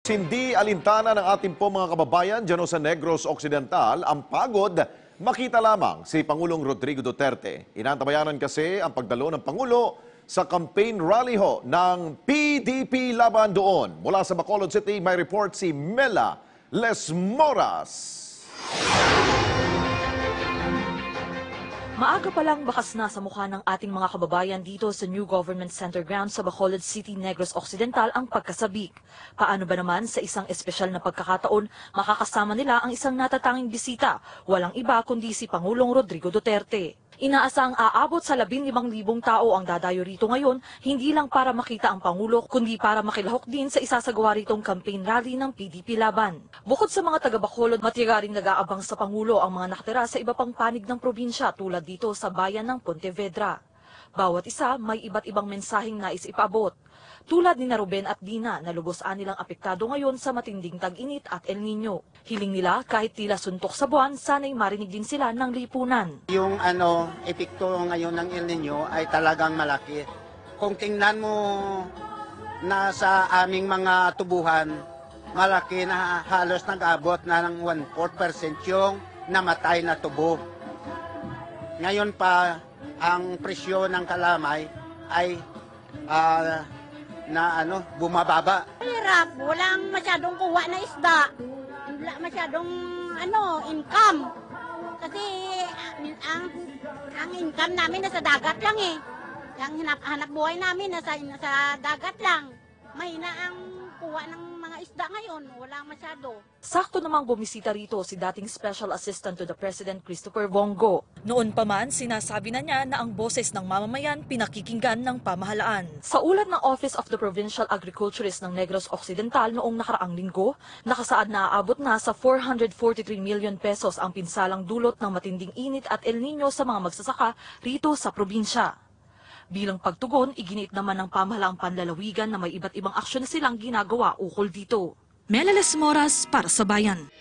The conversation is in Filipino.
Hindi alintana ng ating po mga kababayan dyan sa Negros Occidental ang pagod makita lamang si Pangulong Rodrigo Duterte. Inantabayanan kasi ang pagdalo ng Pangulo sa campaign rally ho ng PDP laban doon. Mula sa Bacolod City, may report si Mela Lesmoras. Maaga pa lang bakas na sa mukha ng ating mga kababayan dito sa New Government Center ground sa Bacolod City, Negros Occidental ang pagkasabik. Paano ba naman sa isang espesyal na pagkakataon makakasama nila ang isang natatanging bisita? Walang iba kundi si Pangulong Rodrigo Duterte. Inaasang aabot sa 15,000 tao ang dadayo rito ngayon, hindi lang para makita ang Pangulo, kundi para makilahok din sa isasagawa ritong campaign rally ng PDP laban. Bukod sa mga taga-Bacolod, matigaring nag-aabang sa Pangulo ang mga nakatira sa iba pang panig ng probinsya tulad dito sa bayan ng Pontevedra. Bawat isa may iba't ibang mensaheng nais ipaabot. Tulad ni Ruben at Dina na lubos-an nilang apektado ngayon sa matinding tag-init at El Nino. Hiling nila kahit tila suntok sa buwan, sana'y marinig din sila ng lipunan. Yung epekto ngayon ng El Nino ay talagang malaki. Kung tingnan mo na sa aming mga tubuhan, malaki na halos nag-abot na ng 1/4% yung namatay na tubo. Ngayon pa, ang presyo ng kalamay ay bumababa. Hirap, walang masyadong kuha na isda. Wala masyadong income. Kasi ang income namin nasa dagat lang eh. Ang hanap buhay namin nasa dagat lang. Mahina ang kuha ng mga isda ngayon, wala masyado. Sakto namang bumisita rito si dating Special Assistant to the President Christopher Bongo. Noon pa man, sinasabi na niya na ang boses ng mamamayan pinakikinggan ng pamahalaan. Sa ulat ng Office of the Provincial Agriculturist ng Negros Occidental noong nakaraang linggo, nakasaad na aabot na sa 443 million pesos ang pinsalang dulot ng matinding init at El Nino sa mga magsasaka rito sa probinsya. Bilang pagtugon, iginiit naman ng pamahalaang panlalawigan na may iba't ibang aksyon na silang ginagawa ukol dito. Mela Lesmoras para sa Bayan.